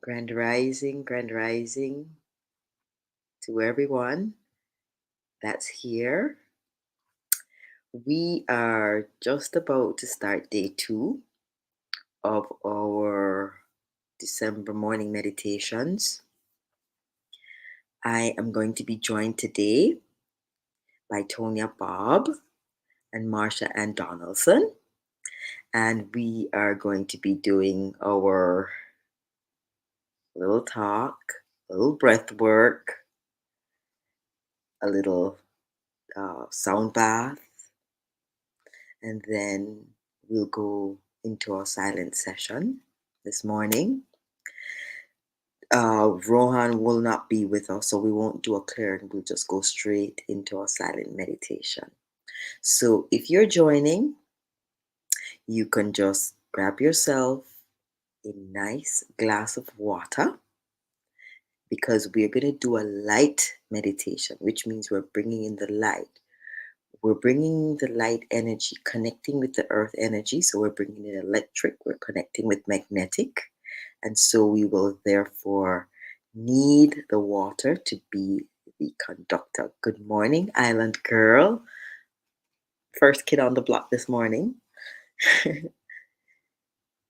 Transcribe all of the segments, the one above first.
Grand rising to everyone that's here. We are just about to start day 2 of our December morning meditations. I am going to be joined today by Tona, Bobb, and Marsha-Ann Donaldson. And we are going to be doing our little talk, a little breath work, a little sound bath, and then we'll go into our silent session this morning. Rohan will not be with us, so we won't do a clearing. We'll just go straight into our silent meditation. So if you're joining, you can just grab yourself a nice glass of water because we're going to do a light meditation, which means we're bringing in the light. We're bringing the light energy, connecting with the earth energy. So we're bringing in electric, we're connecting with magnetic. And so we will therefore need the water to be the conductor. Good morning, Island Girl. First kid on the block this morning.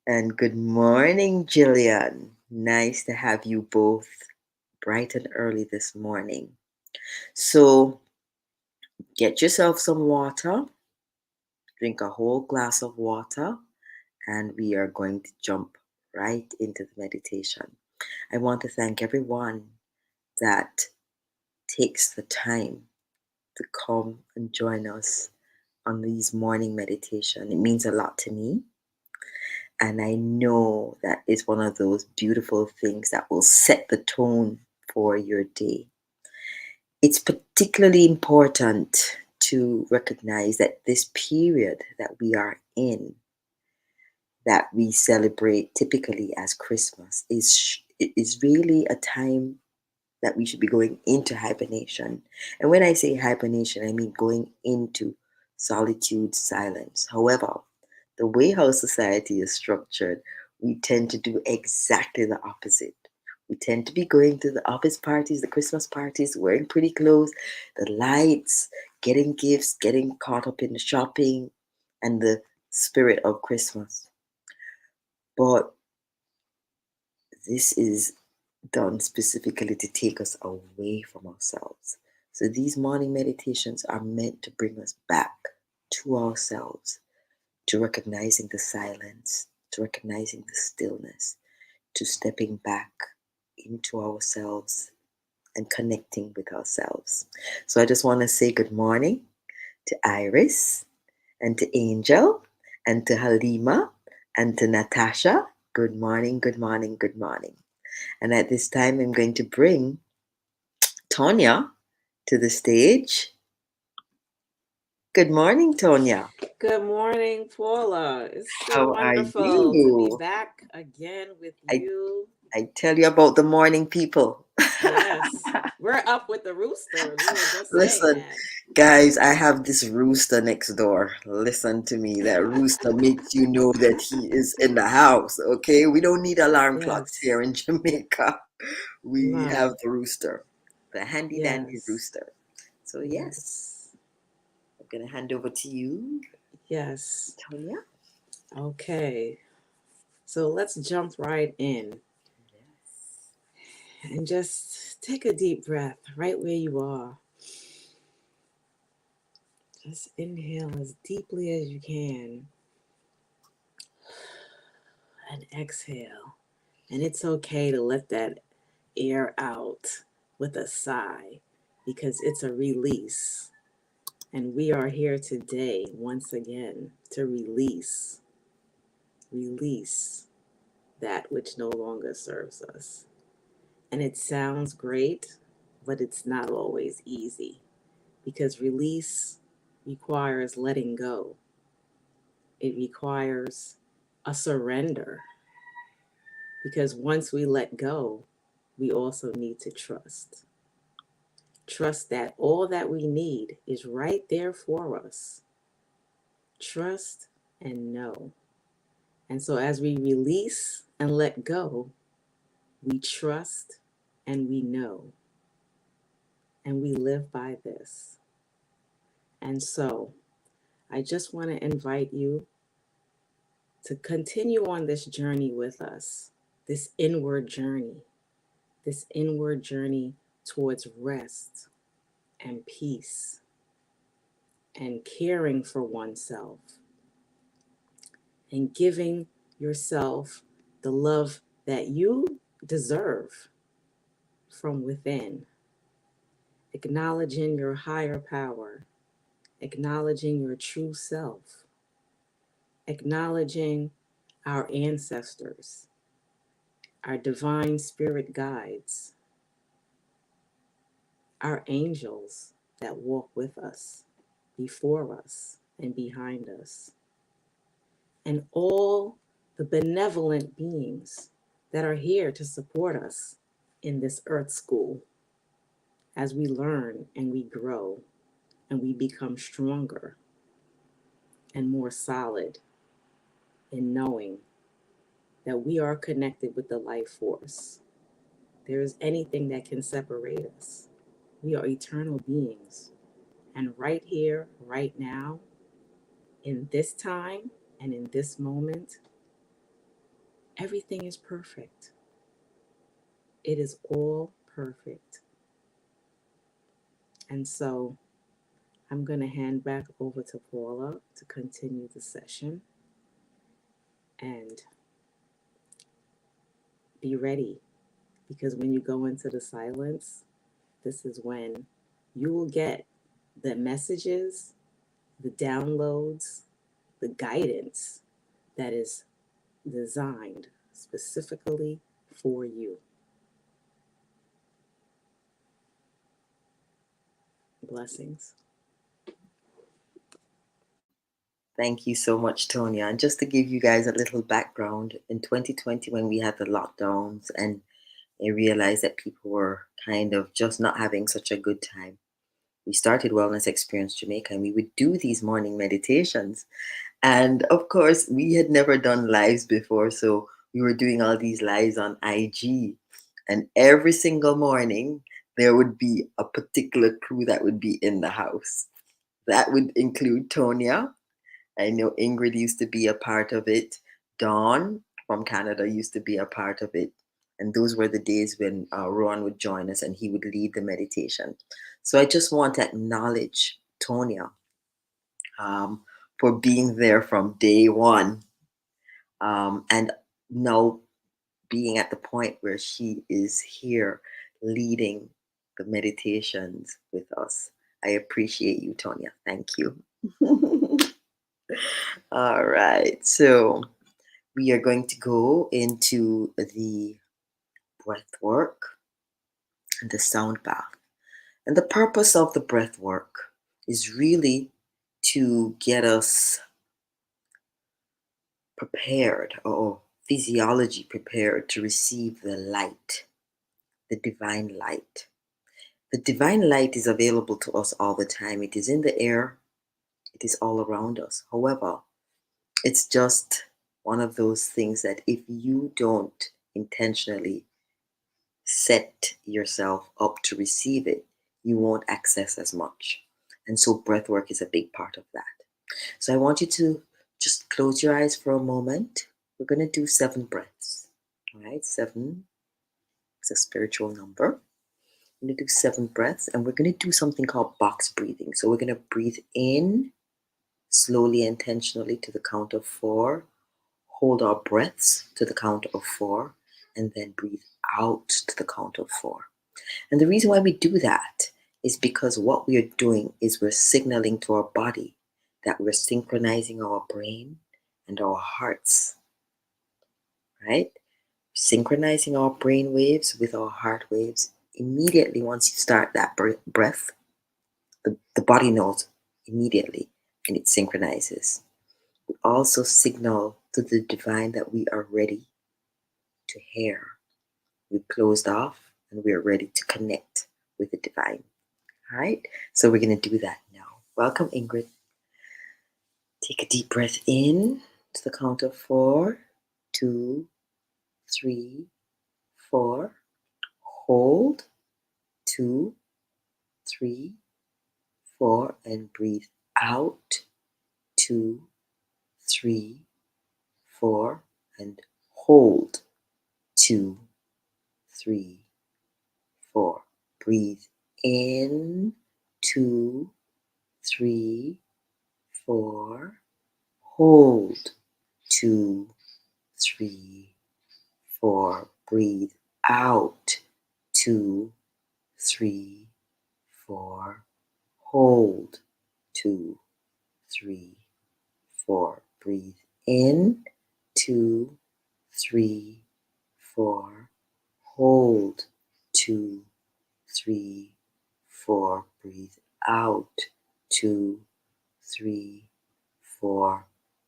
And good morning, Jillian. Nice to have you both bright and early this morning. So get yourself some water. Drink a whole glass of water. And we are going to jump right into the meditation. I want to thank everyone that takes the time to come and join us on these morning meditation. It means a lot to me. And I know that it's one of those beautiful things that will set the tone for your day. It's particularly important to recognize that this period that we are in, that we celebrate typically as Christmas, is really a time that we should be going into hibernation. And when I say hibernation, I mean going into solitude, silence. However, the way our society is structured, we tend to do exactly the opposite. We tend to be going to the office parties, the Christmas parties, wearing pretty clothes, the lights, getting gifts, getting caught up in the shopping and the spirit of Christmas. But this is done specifically to take us away from ourselves. So these morning meditations are meant to bring us back to ourselves, to recognizing the silence, to recognizing the stillness, to stepping back into ourselves and connecting with ourselves. So I just want to say good morning to Iris and to Angel and to Halima and to Natasha. Good morning, good morning, good morning. And at this time, I'm going to bring Tonya to the stage. Good morning, Tonya. Good morning, Paula. It's so How are wonderful to be you? back again with I, you. I tell you about the morning people. Yes, we're up with the rooster. We were just saying Listen, guys, I have this rooster next door. Listen to me. That rooster makes you know that he is in the house, okay? We don't need alarm clocks Yes, here in Jamaica. We have no, the rooster, the handy dandy yes, rooster. So, yes, yes, I'm going to hand over to you, yes. Tonya. Okay, so let's jump right in Yes. and just take a deep breath right where you are. Just inhale as deeply as you can and exhale. And it's okay to let that air out with a sigh because it's a release. And we are here today, once again, to release that which no longer serves us. And it sounds great, but it's not always easy because release requires letting go. It requires a surrender because once we let go, we also need to trust. Trust that all that we need is right there for us. Trust and know. And so as we release and let go, We trust and we know, and we live by this. And so I just want to invite you to continue on this journey with us, this inward journey towards rest and peace and caring for oneself and giving yourself the love that you deserve from within, acknowledging your higher power, acknowledging your true self, acknowledging our ancestors, our divine spirit guides, our angels that walk with us, before us, and behind us, and all the benevolent beings that are here to support us in this earth school as we learn and we grow and we become stronger and more solid in knowing that we are connected with the life force. There is anything that can separate us. We are eternal beings. And right here, right now, in this time and in this moment, everything is perfect. It is all perfect. And so I'm going to hand back over to Paula to continue the session and be ready, because when you go into the silence, this is when you will get the messages, the downloads, the guidance that is designed specifically for you. Blessings. Thank you so much, Tonya. And just to give you guys a little background, in 2020, when we had the lockdowns and I realized that people were kind of just not having such a good time, we started Wellness Experience Jamaica and we would do these morning meditations. And of course, we had never done lives before. So we were doing all these lives on IG. And every single morning, there would be a particular crew that would be in the house. That would include Tonya. I know Ingrid used to be a part of it. Dawn from Canada used to be a part of it. And those were the days when Rohan would join us and he would lead the meditation. So I just want to acknowledge Tonya um, for being there from day one, and now being at the point where she is here leading the meditations with us. I appreciate you, Tonya. Thank you. All right. So we are going to go into the breath work and the sound bath. And the purpose of the breath work is really to get us prepared, or physiology prepared, to receive the light, the divine light. The divine light is available to us all the time. It is in the air, it is all around us. However, it's just one of those things that if you don't intentionally set yourself up to receive it, you won't access as much. And so breath work is a big part of that. So I want you to just close your eyes for a moment. We're going to do 7 breaths. All right, 7 is a spiritual number. We're going to do 7 breaths, and we're going to do something called box breathing. So we're going to breathe in slowly, intentionally to the count of 4, hold our breaths to the count of 4, and then breathe out to the count of 4. And the reason why we do that is because what we are doing is we're signaling to our body that we're synchronizing our brain and our hearts, right? Synchronizing our brain waves with our heart waves. Immediately, once you start that breath, the body knows immediately and it synchronizes. We also signal to the divine that we are ready to hear. We've closed off and we are ready to connect with the divine. All right, so we're going to do that now. Welcome, Ingrid. Take a deep breath in to the count of 4, 2, 3, 4. Hold. 2, 3, 4. And breathe out. 2, 3, 4. And hold. 2, 3, 4. Breathe in. 2, 3, 4. Hold. 2, 3, 4. Breathe out. 2, 3, 4. Hold. 2, 3, 4. Breathe in. 2, 3, 4. Hold. 2, 3, 4. Breathe out. 2, 3, 4.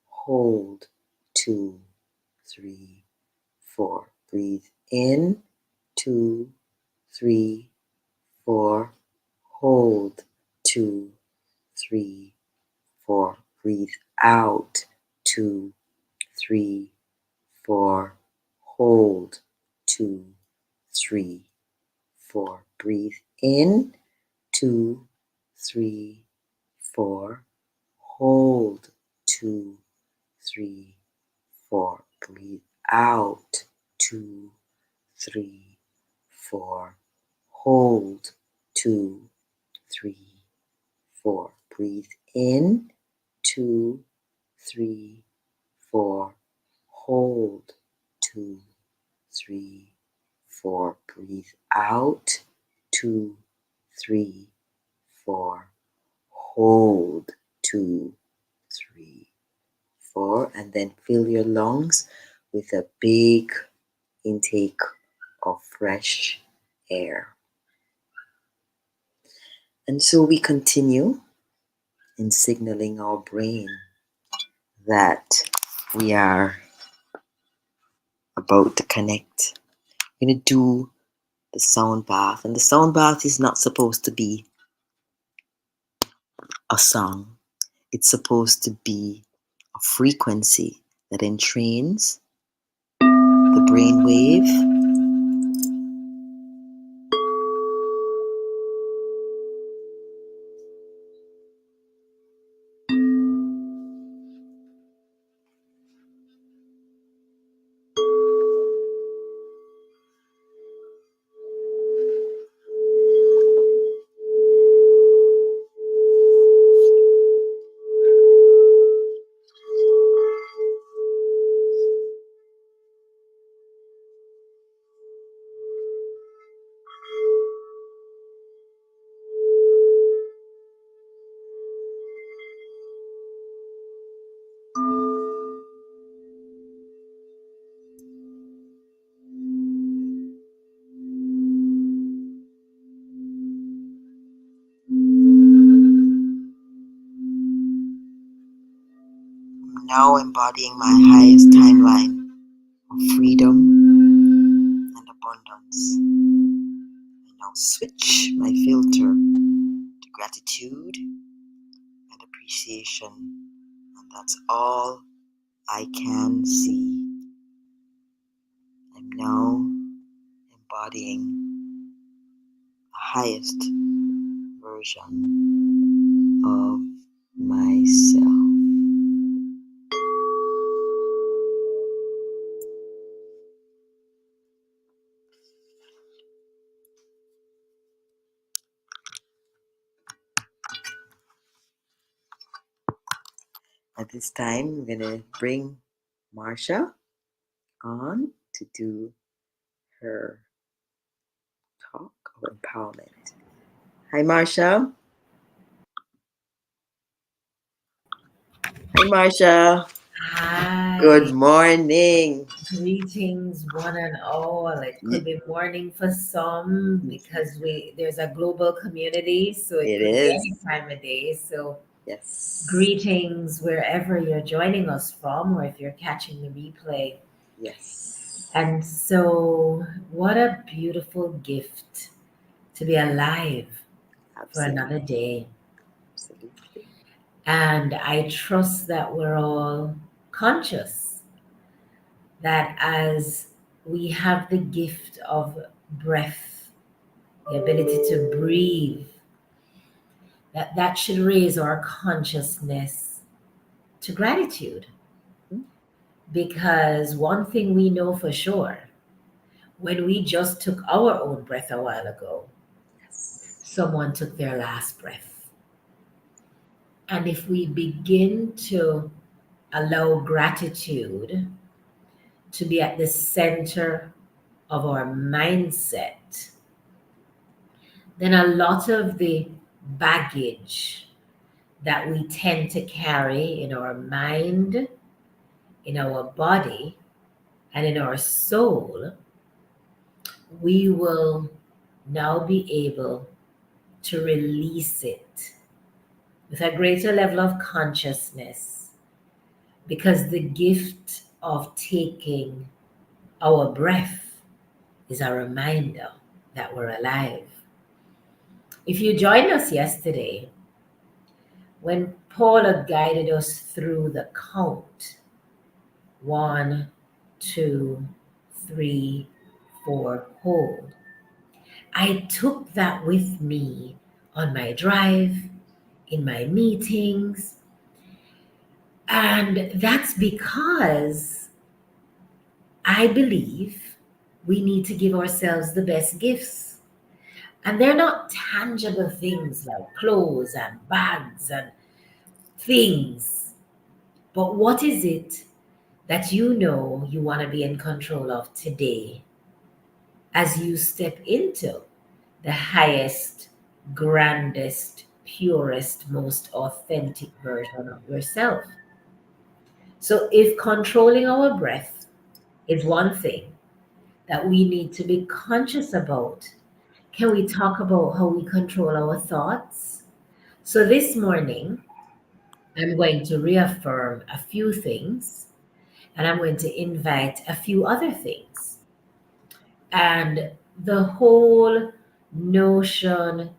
Hold. 2, 3, 4. Breathe in. 2, 3, 4. Hold. 2, 3, 4. Breathe out. 2, 3, 4. Hold. 2, 3, 4. Breathe in. 2, 3, 4. Hold. 2, 3, 4. Breathe out. 2, 3, 4. Hold. 2, 3, 4. Breathe in. 2, 3, 4. Hold. 2, 3, 4. Breathe out. 2, 3, 4. Hold. 2, 3, 4. And then fill your lungs with a big intake of fresh air. And so we continue in signaling our brain that we are about to connect. We're going to do the sound bath. And the sound bath is not supposed to be a song, it's supposed to be a frequency that entrains the brain wave now embodying my highest timeline of freedom and abundance. I now switch my filter to gratitude and appreciation, and that's all I can see. I'm now embodying the highest version of myself. At this time, I'm going to bring Marsha on to do her talk of empowerment. Hi, Marsha. Hi, Marsha. Hi. Good morning. Greetings, one and all. It could be morning for some because there's a global community, so it could be any time of day. So yes, greetings wherever you're joining us from, or if you're catching the replay. Yes. And so, what a beautiful gift to be alive for another day. Absolutely. And I trust that we're all conscious that as we have the gift of breath, the ability to breathe, that should raise our consciousness to gratitude. Mhm. Because one thing we know for sure, when we just took our own breath a while ago, Yes. someone took their last breath. And if we begin to allow gratitude to be at the center of our mindset, then a lot of the baggage that we tend to carry in our mind, in our body, and in our soul, we will now be able to release it with a greater level of consciousness, because the gift of taking our breath is a reminder that we're alive. If you joined us yesterday, when Paula guided us through the count, 1, 2, 3, 4, hold, I took that with me on my drive, in my meetings, and that's because I believe we need to give ourselves the best gifts. And they're not tangible things like clothes and bags and things. But what is it that you know you want to be in control of today as you step into the highest, grandest, purest, most authentic version of yourself? So, if controlling our breath is one thing that we need to be conscious about, can we talk about how we control our thoughts? So, this morning, I'm going to reaffirm a few things and I'm going to invite a few other things. And the whole notion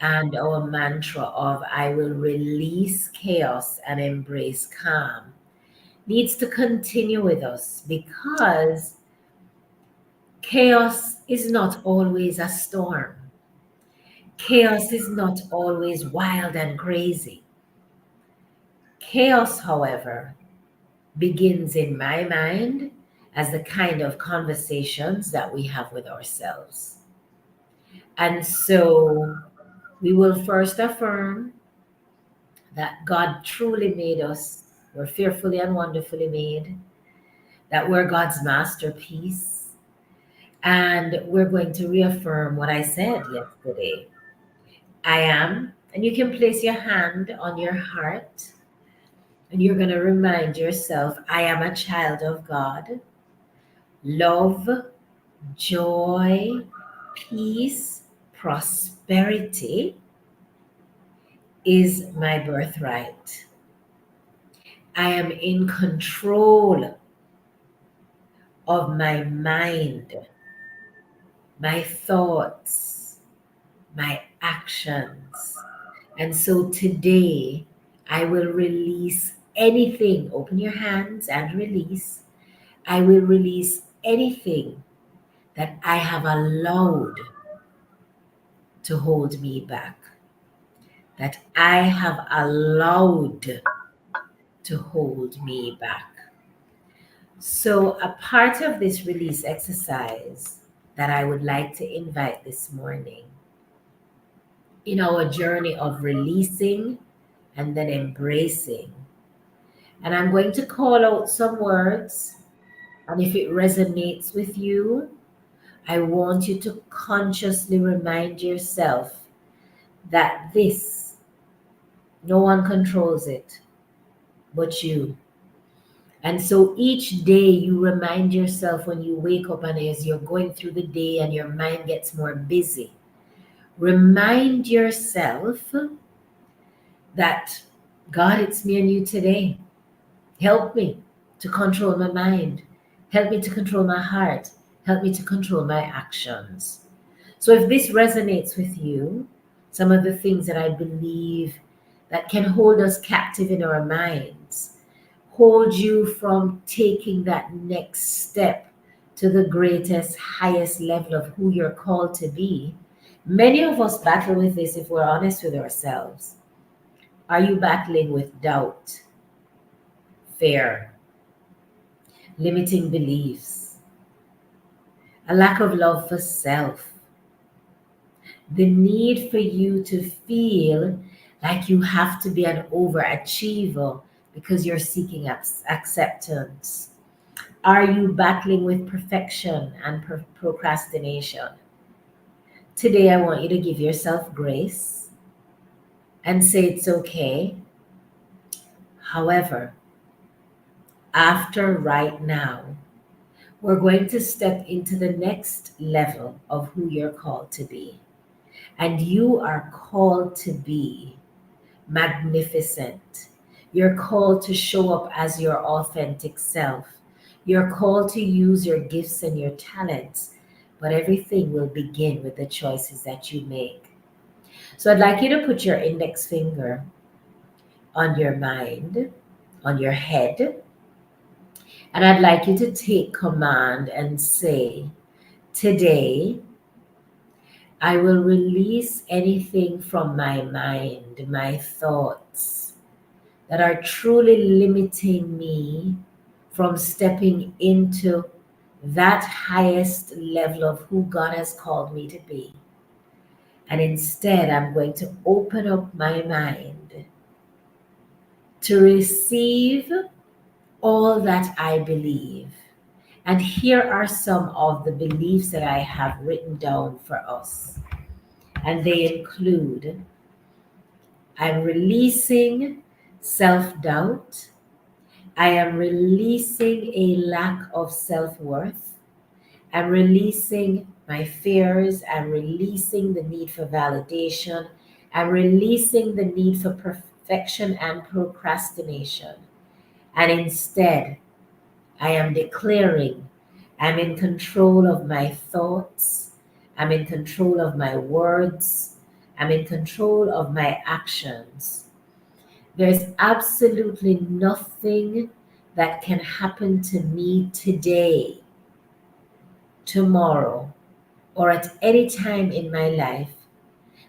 and our mantra of I will release chaos and embrace calm needs to continue with us, because chaos is not always a storm. Chaos is not always wild and crazy. Chaos, however, begins in my mind as the kind of conversations that we have with ourselves. And so we will first affirm that God truly made us. We're fearfully and wonderfully made, that we're God's masterpiece. And we're going to reaffirm what I said yesterday. I am, and you can place your hand on your heart and you're going to remind yourself, I am a child of God. Love, joy, peace, prosperity is my birthright. I am in control of my mind, my thoughts, my actions. And so today, I will release anything. Open your hands and release. I will release anything that I have allowed to hold me back, that I have allowed to hold me back. So, a part of this release exercise that I would like to invite this morning in our journey of releasing and then embracing. And I'm going to call out some words, and if it resonates with you, I want you to consciously remind yourself that this, no one controls it but you. And so each day you remind yourself when you wake up and as you're going through the day and your mind gets more busy, remind yourself that God, it's me and you today. Help me to control my mind. Help me to control my heart. Help me to control my actions. So if this resonates with you, some of the things that I believe that can hold us captive in our minds, hold you from taking that next step to the greatest, highest level of who you're called to be, many of us battle with this if we're honest with ourselves. Are you battling with doubt, fear, limiting beliefs, a lack of love for self, the need for you to feel like you have to be an overachiever because you're seeking acceptance? Are you battling with perfection and procrastination? Today, I want you to give yourself grace and say it's okay. However, after right now, we're going to step into the next level of who you're called to be. And you are called to be magnificent. You're called to show up as your authentic self. You're called to use your gifts and your talents, but everything will begin with the choices that you make. So I'd like you to put your index finger on your mind, on your head, and I'd like you to take command and say, today, I will release anything from my mind, my thoughts that are truly limiting me from stepping into that highest level of who God has called me to be. And instead, I'm going to open up my mind to receive all that I believe. And here are some of the beliefs that I have written down for us. And they include, I'm releasing self doubt. I am releasing a lack of self worth. I'm releasing my fears. I'm releasing the need for validation. I'm releasing the need for perfection and procrastination. And instead, I am declaring I'm in control of my thoughts. I'm in control of my words. I'm in control of my actions. There's absolutely nothing that can happen to me today, tomorrow, or at any time in my life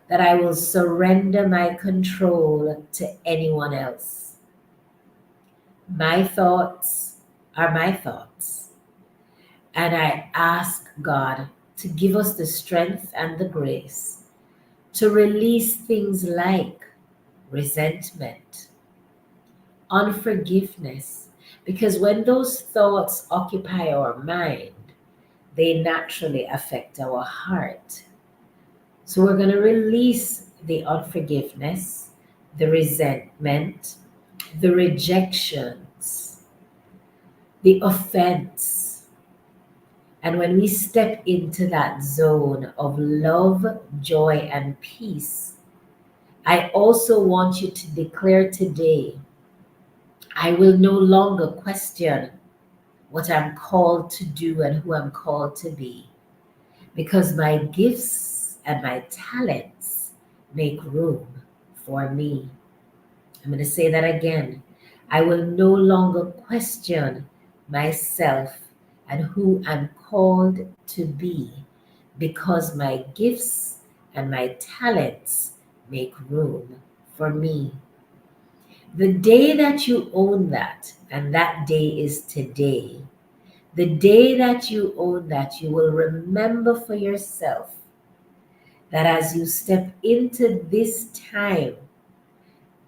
that I will surrender my control to anyone else. My thoughts are my thoughts. And I ask God to give us the strength and the grace to release things like resentment, unforgiveness, because when those thoughts occupy our mind, they naturally affect our heart. So we're going to release the unforgiveness, the resentment, the rejections, the offense. And when we step into that zone of love, joy, and peace, I also want you to declare today, I will no longer question what I'm called to do and who I'm called to be, because my gifts and my talents make room for me. I'm going to say that again. I will no longer question myself and who I'm called to be, because my gifts and my talents make room for me. The day that you own that, and that day is today, the day that you own that, you will remember for yourself that as you step into this time,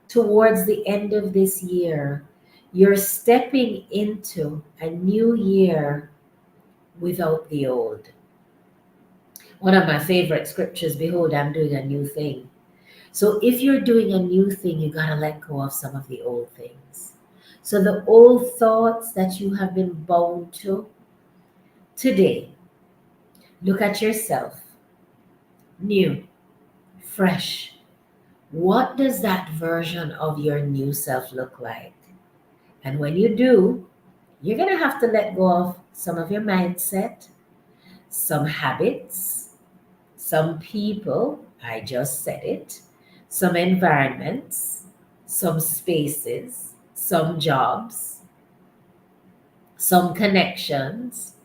towards the end of this year, you're stepping into a new year without the old. One of my favorite scriptures, behold, I'm doing a new thing. So if you're doing a new thing, you got to let go of some of the old things. So the old thoughts that you have been bound to, today, look at yourself, new, fresh. What does that version of your new self look like? And when you do, you're going to have to let go of some of your mindset, some habits, some people, I just said it, some environments, some spaces, some jobs, some connections,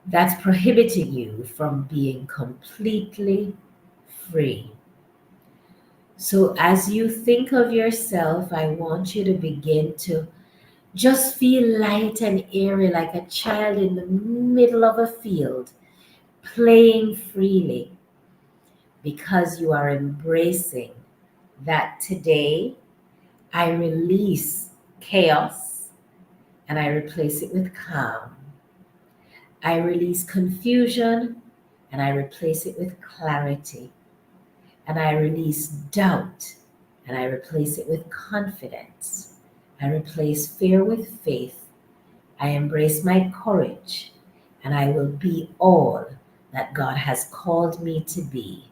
that's prohibiting you from being completely free. So, as you think of yourself, I want you to begin to just feel light and airy like a child in the middle of a field, playing freely because you are embracing that today I release chaos and I replace it with calm. I release confusion and I replace it with clarity. And I release doubt and I replace it with confidence. I replace fear with faith. I embrace my courage and I will be all that God has called me to be,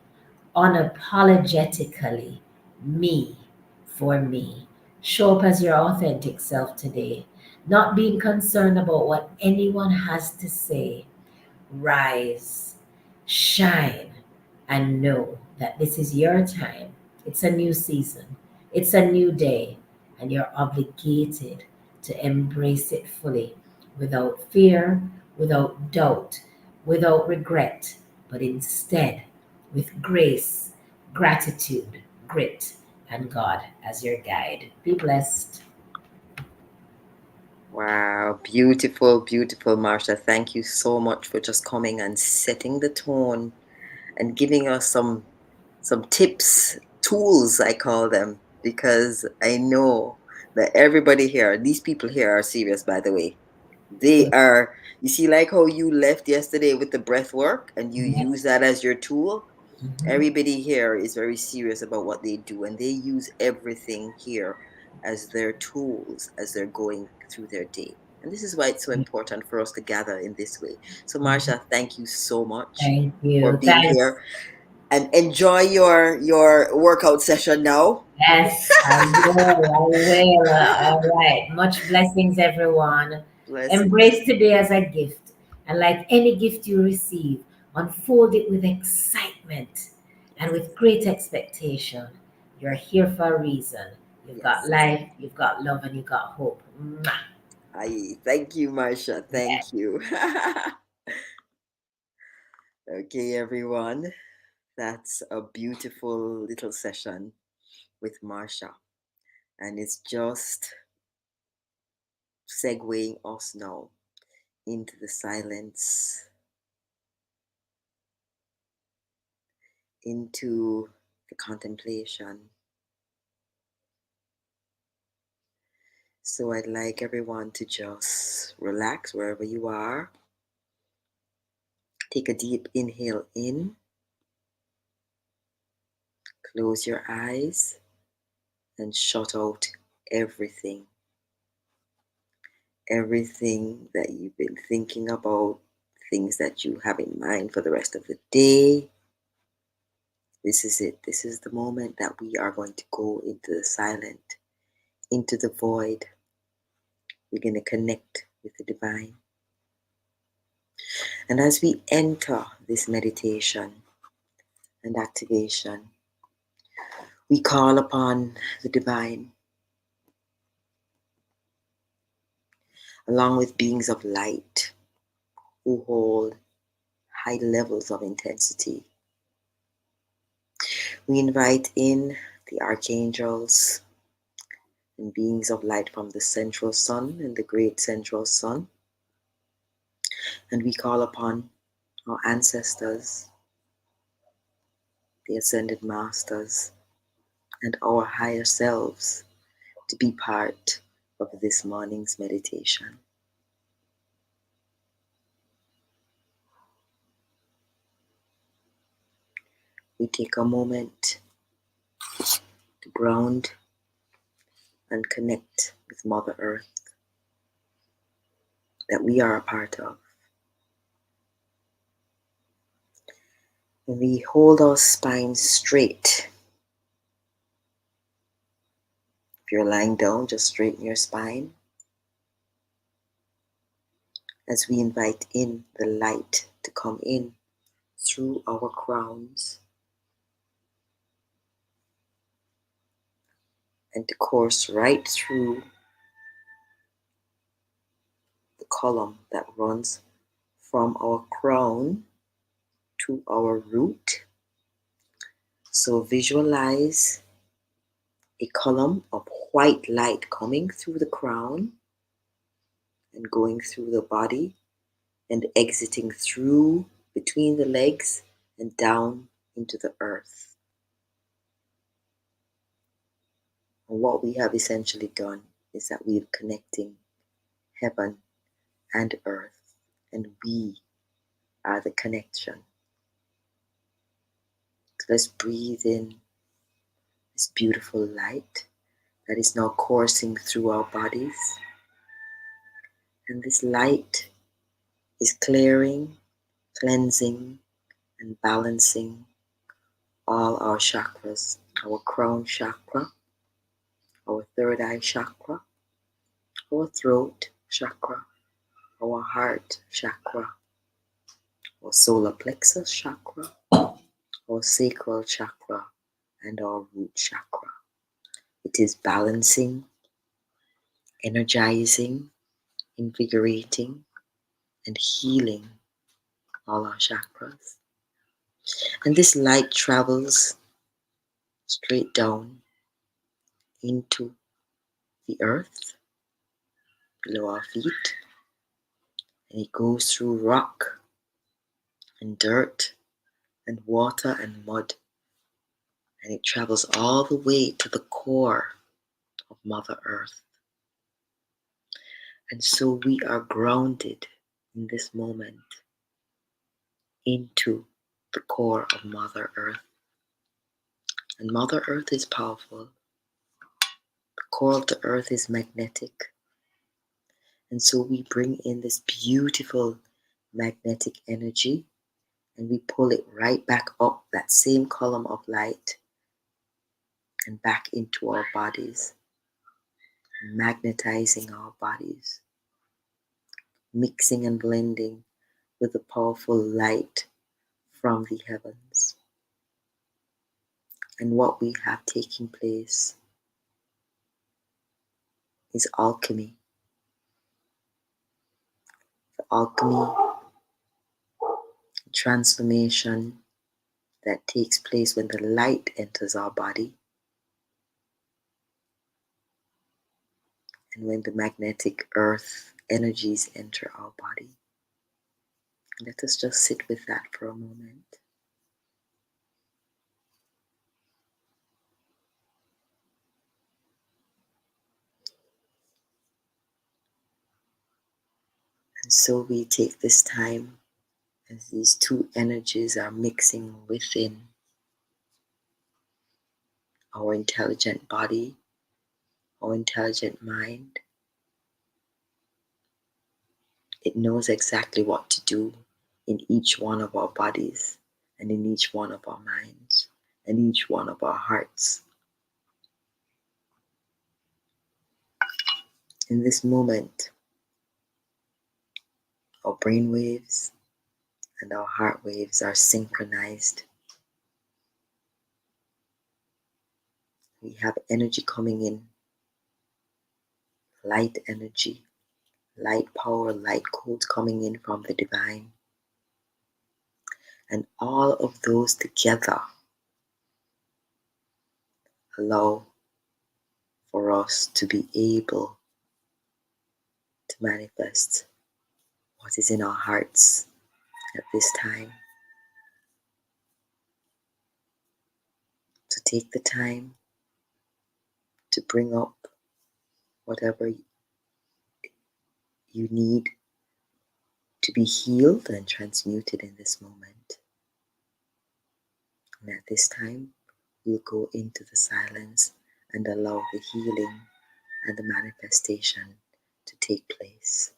unapologetically me for me. Show up as your authentic self today, not being concerned about what anyone has to say. Rise, shine, and know that this is your time. It's a new season, it's a new day, and you're obligated to embrace it fully without fear, without doubt, without regret, but instead with grace, gratitude, grit, and God as your guide. Be blessed. Wow, beautiful, beautiful, Marsha. Thank you so much for just coming and setting the tone and giving us some tips, tools, I call them, because I know that everybody here, these people here are serious, by the way. They are, you see, like how you left yesterday with the breath work and you Yeah. use that as your tool. Mhm. Everybody here is very serious about what they do, and they use everything here as their tools as they're going through their day. And this is why it's so important for us to gather in this way. So, Mhm. Marsha, thank you so much Thank for you. being Thanks. here, and enjoy your workout session now. Yes, I will. I will. All right. Much blessings, everyone. Blessings. Embrace today as a gift. And like any gift you receive, unfold it with excitement and with great expectation. You're here for a reason. You've got Yes. life, you've got love, and you've got hope. Mwah. Thank you, Marsha. Yeah. Thank you. Okay, everyone. That's a beautiful little session with Marsha. And it's just segueing us now into the silence, into the contemplation. So I'd like everyone to just relax wherever you are. Take a deep inhale in, close your eyes, and shut out everything. Everything that you've been thinking about, things that you have in mind for the rest of the day. This is it. This is the moment that we are going to go into the silent, into the void. We're going to connect with the divine. And as we enter this meditation and activation, we call upon the divine, along with beings of light who hold high levels of intensity. We invite in the archangels and beings of light from the central sun and the great central sun. And we call upon our ancestors, the ascended masters, and our higher selves to be part of this morning's meditation. We take a moment to ground and connect with Mother Earth that we are a part of. And we hold our spine straight. If you're lying down, just straighten your spine as we invite in the light to come in through our crowns and to course right through the column that runs from our crown to our root. So visualize a column of white light coming through the crown and going through the body and exiting through between the legs and down into the earth. And what we have essentially done is that we are connecting heaven and earth, and we are the connection. So let's breathe in this beautiful light that is now coursing through our bodies. And this light is clearing, cleansing, and balancing all our chakras, our crown chakra, our third eye chakra, our throat chakra, our heart chakra, our solar plexus chakra, our sacral chakra, and our root chakra. It is balancing, energizing, invigorating, and healing all our chakras. And this light travels straight down into the earth below our feet, and it goes through rock and dirt and water and mud, and it travels all the way to the core of Mother Earth. And so we are grounded in this moment into the core of Mother Earth. And Mother Earth is powerful. The core of the earth is magnetic. And so we bring in this beautiful magnetic energy and we pull it right back up that same column of light and back into our bodies, magnetizing our bodies, mixing and blending with the powerful light from the heavens. And what we have taking place is alchemy. The alchemy, transformation that takes place when the light enters our body and when the magnetic earth energies enter our body. Let us just sit with that for a moment. And so we take this time as these two energies are mixing within our intelligent body, our intelligent mind. It knows exactly what to do in each one of our bodies and in each one of our minds and each one of our hearts. In this moment, our brain waves and our heart waves are synchronized. We have energy coming in, light energy, light power, light codes coming in from the divine. And all of those together allow for us to be able to manifest what is in our hearts at this time. To take the time to bring up whatever you need to be healed and transmuted in this moment. And at this time, we'll go into the silence and allow the healing and the manifestation to take place.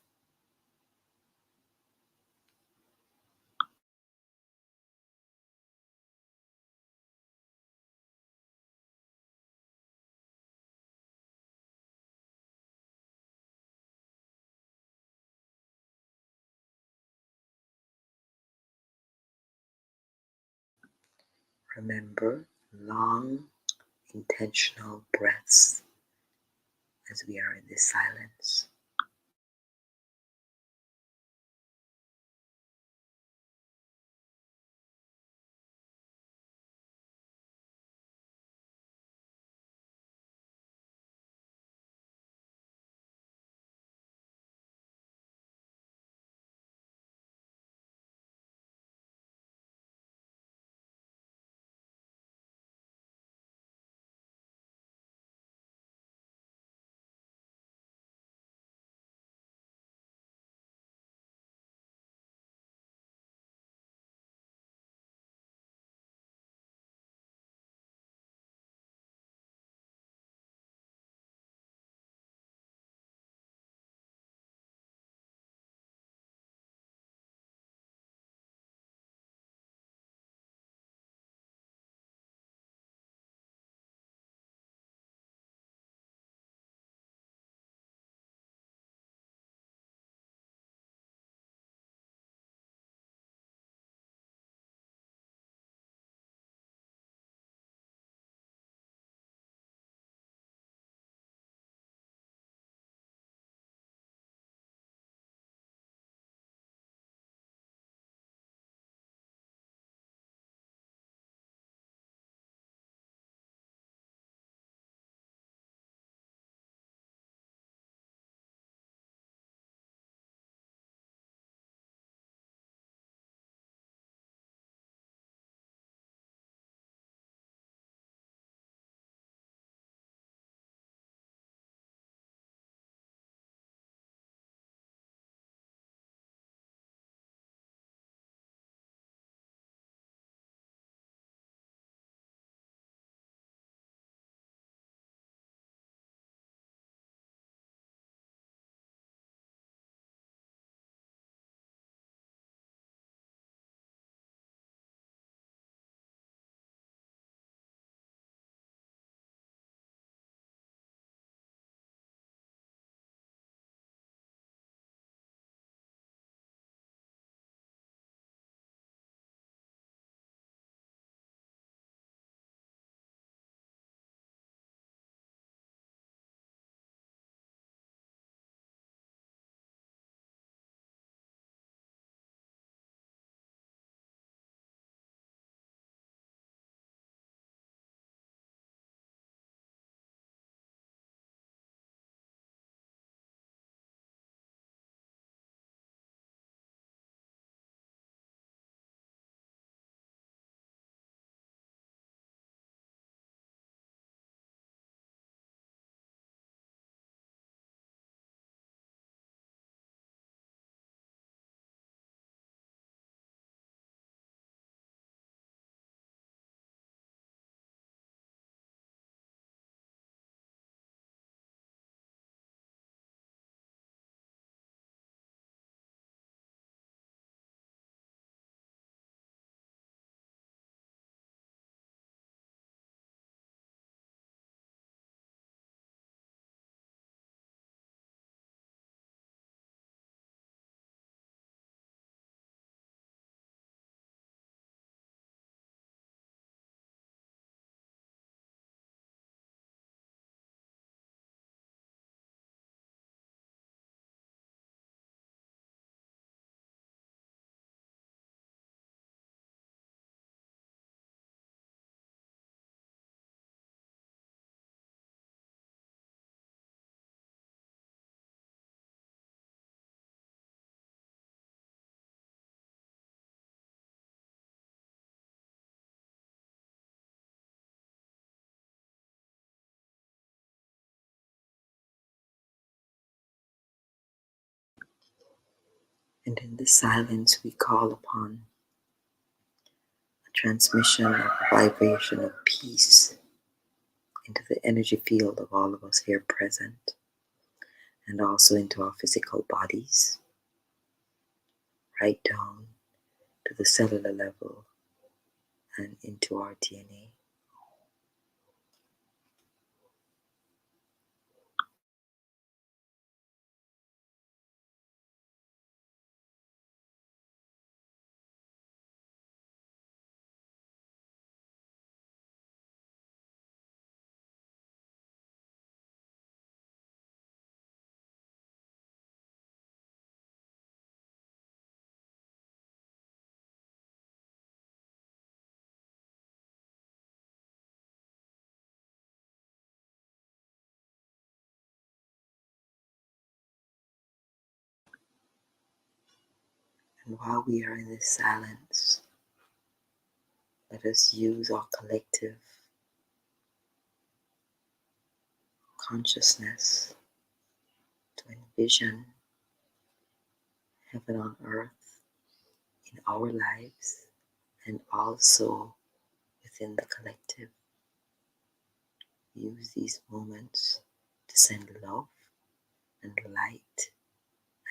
Remember long, intentional breaths as we are in this silence. And in the silence, we call upon a transmission of a vibration of peace into the energy field of all of us here present, and also into our physical bodies, right down to the cellular level and into our DNA. And while we are in this silence, let us use our collective consciousness to envision heaven on earth in our lives and also within the collective. Use these moments to send love and light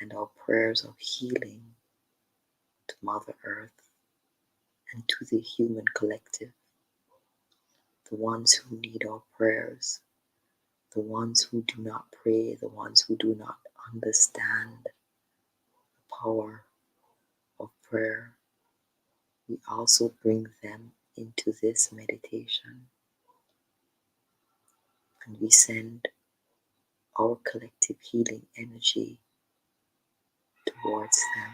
and our prayers of healing to Mother Earth and to the human collective, the ones who need our prayers, the ones who do not pray, the ones who do not understand the power of prayer. We also bring them into this meditation and we send our collective healing energy towards them.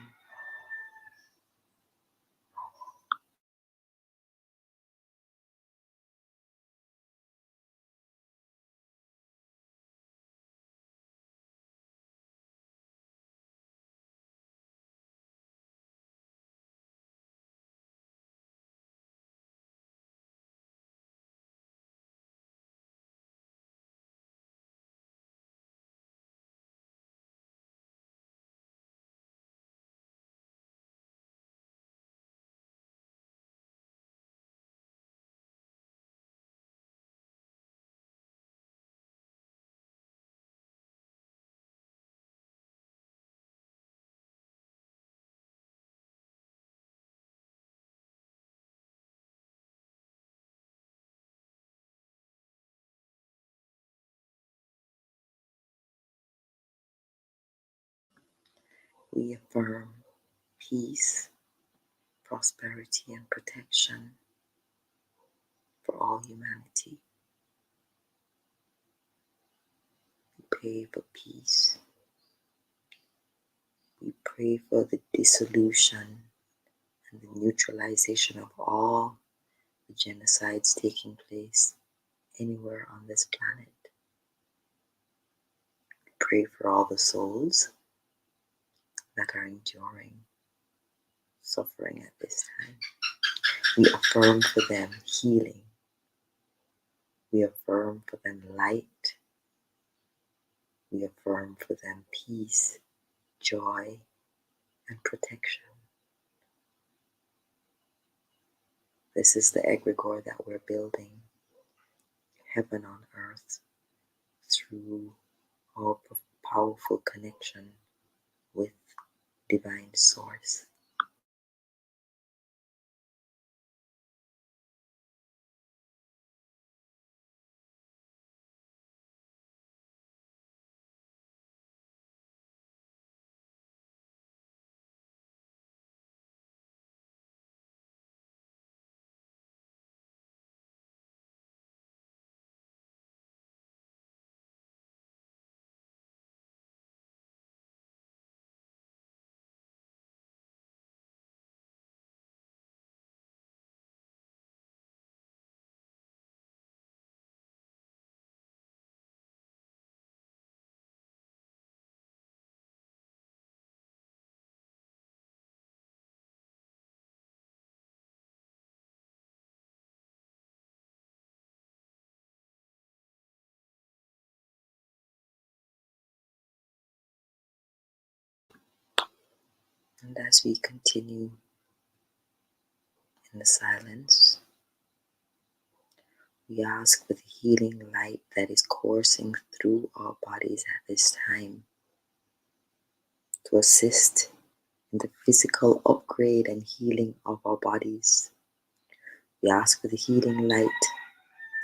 We affirm peace, prosperity, and protection for all humanity. We pray for peace. We pray for the dissolution and the neutralization of all the genocides taking place anywhere on this planet. We pray for all the souls that are enduring suffering at this time. We affirm for them healing. We affirm for them light. We affirm for them peace, joy, and protection. This is the egregore that we're building, heaven on earth, through our powerful connection with Divine Source. And as we continue in the silence, we ask for the healing light that is coursing through our bodies at this time to assist in the physical upgrade and healing of our bodies. We ask for the healing light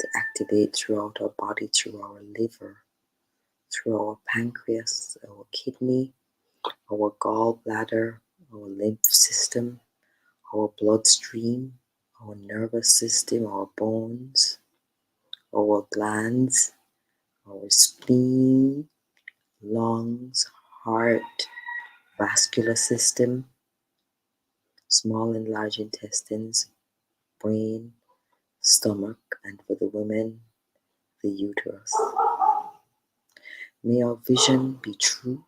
to activate throughout our body, through our liver, through our pancreas, our kidney, our gallbladder, our lymph system, our bloodstream, our nervous system, our bones, our glands, our spleen, lungs, heart, vascular system, small and large intestines, brain, stomach, and for the women, the uterus. May our vision be true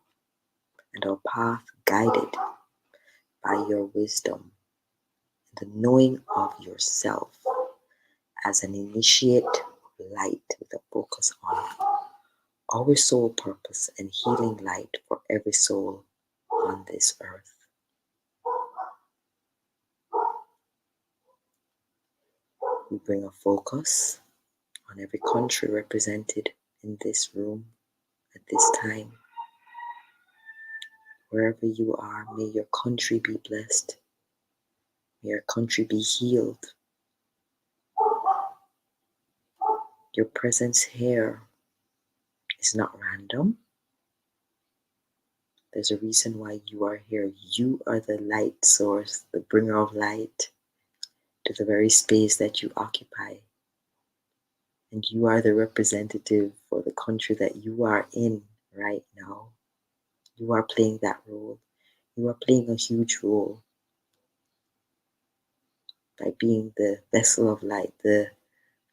and our path guided by your wisdom, the knowing of yourself as an initiate of light with a focus on our soul purpose and healing light for every soul on this earth. We bring a focus on every country represented in this room at this time. Wherever you are, may your country be blessed. May your country be healed. Your presence here is not random. There's a reason why you are here. You are the light source, the bringer of light to the very space that you occupy. And you are the representative for the country that you are in right now. You are playing that role. You are playing a huge role by being the vessel of light, the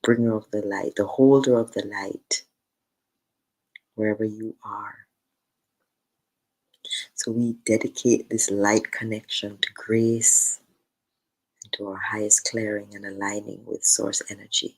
bringer of the light, the holder of the light, wherever you are. So we dedicate this light connection to grace and to our highest clearing and aligning with source energy.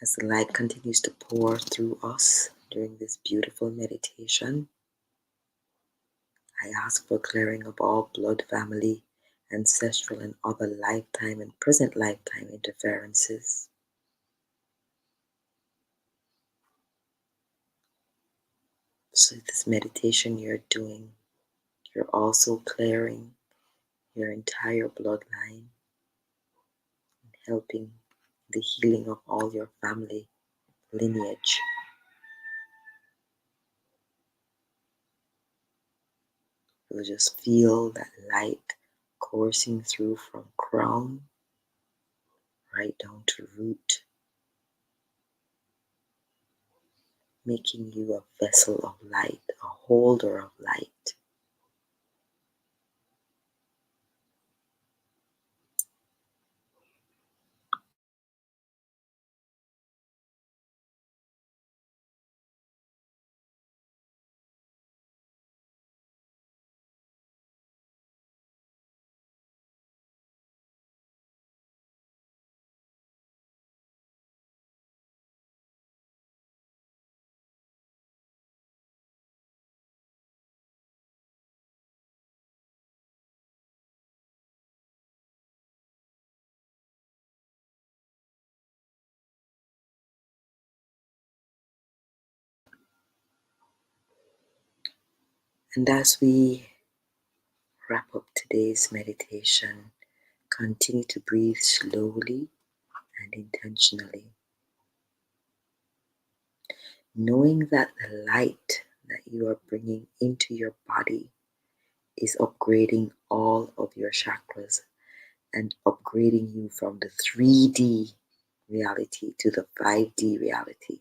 As the light continues to pour through us during this beautiful meditation, I ask for clearing of all blood family, ancestral and other lifetime and present lifetime interferences. So this meditation you're doing, you're also clearing your entire bloodline and helping the healing of all your family lineage. You'll just feel that light coursing through from crown right down to root, making you a vessel of light, a holder of light. And as we wrap up today's meditation, continue to breathe slowly and intentionally, knowing that the light that you are bringing into your body is upgrading all of your chakras and upgrading you from the 3D reality to the 5D reality.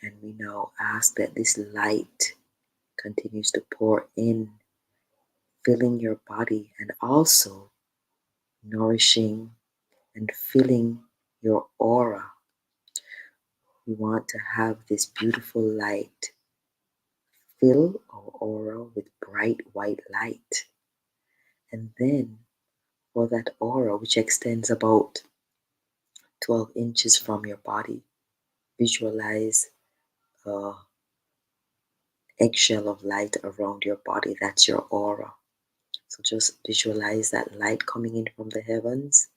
And we now ask that this light continues to pour in, filling your body and also nourishing and filling your aura. We want to have this beautiful light fill our aura with bright white light. And then for that aura, which extends about 12 inches from your body, visualize a eggshell of light around your body. That's your aura. So just visualize that light coming in from the heavens,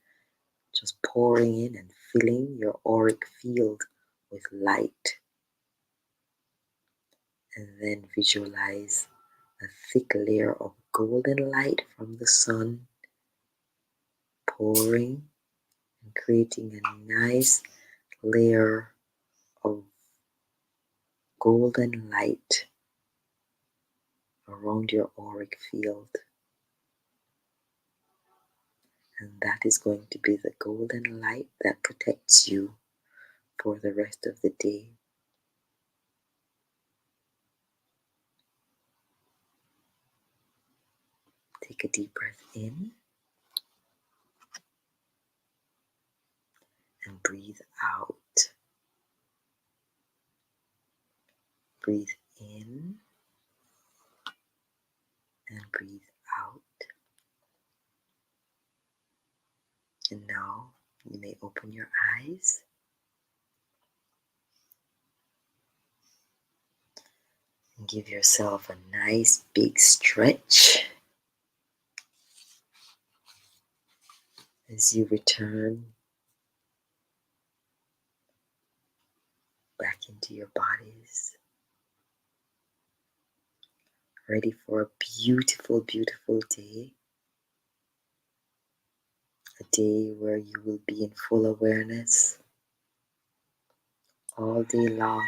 just pouring in and filling your auric field with light. And then visualize a thick layer of golden light from the sun pouring and creating a nice layer of golden light around your auric field. And that is going to be the golden light that protects you for the rest of the day. Take a deep breath in and breathe out. Breathe in and breathe out. And now you may open your eyes and give yourself a nice big stretch as you return back into your bodies, ready for a beautiful, beautiful day. A day where you will be in full awareness all day long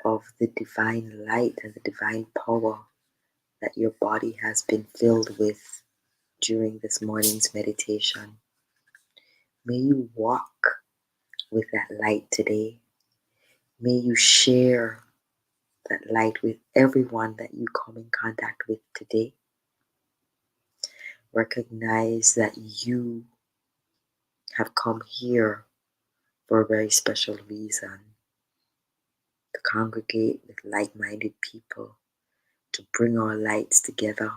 of the divine light and the divine power that your body has been filled with during this morning's meditation. May you walk with that light today. May you share that light with everyone that you come in contact with today. Recognize that you have come here for a very special reason, to congregate with like-minded people, to bring our lights together,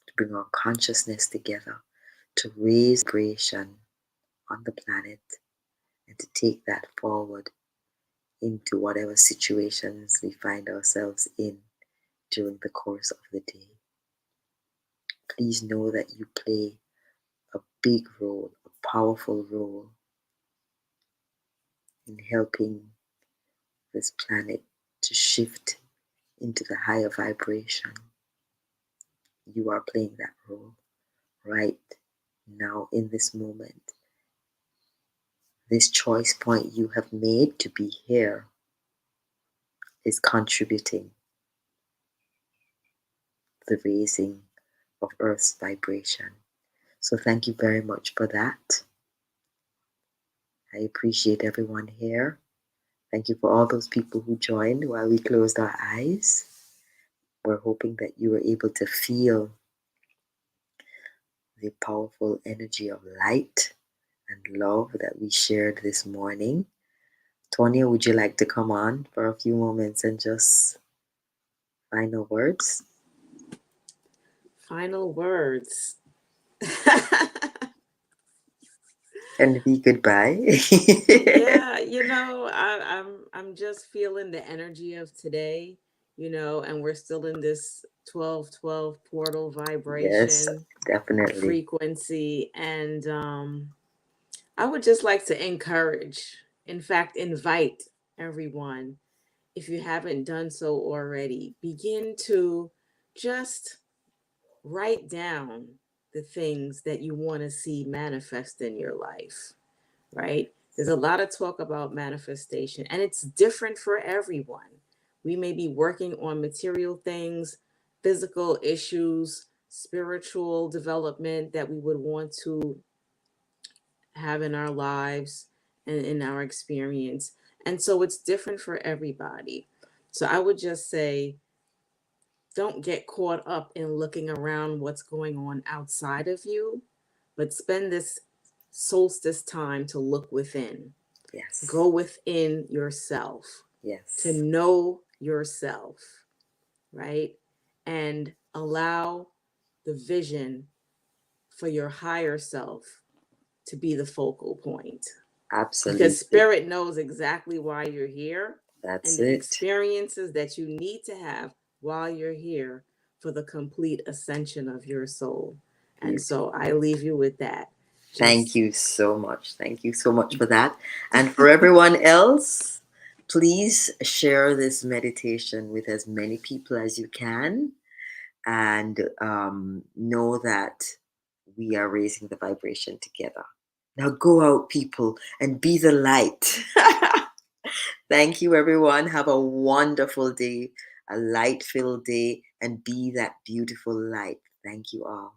to bring our consciousness together, to raise vibration on the planet, and to take that forward into whatever situations we find ourselves in during the course of the day. Please know that you play a big role, a powerful role in helping this planet to shift into the higher vibration. You are playing that role right now in this moment. This choice point you have made to be here is contributing to the raising of Earth's vibration. So thank you very much for that. I appreciate everyone here. Thank you for all those people who joined while we closed our eyes. We're hoping that you were able to feel the powerful energy of light and love that we shared this morning. Tonya, would you like to come on for a few moments and just final words? Final words. And be goodbye. Yeah, I'm just feeling the energy of today, and we're still in this 12-12 portal Yes, vibration definitely. frequency. And I would just like to encourage, in fact, invite everyone, if you haven't done so already, begin to just write down the things that you want to see manifest in your life, right? There's a lot of talk about manifestation, and it's different for everyone. We may be working on material things, physical issues, spiritual development that we would want to have in our lives and in our experience. And so it's different for everybody. So I would just say, don't get caught up in looking around what's going on outside of you, but spend this solstice time to look within. Yes. Go within yourself. Yes. To know yourself, right? And allow the vision for your higher self to be the focal point. Absolutely. Because spirit knows exactly why you're here. That's and the it. experiences that you need to have while you're here for the complete ascension of your soul. And so I leave you with that. Thank you so much. Thank you so much for that. And for everyone else, please share this meditation with as many people as you can. And know that we are raising the vibration together. Now go out, people, and be the light. Thank you, everyone. Have a wonderful day, a light-filled day, and be that beautiful light. Thank you all.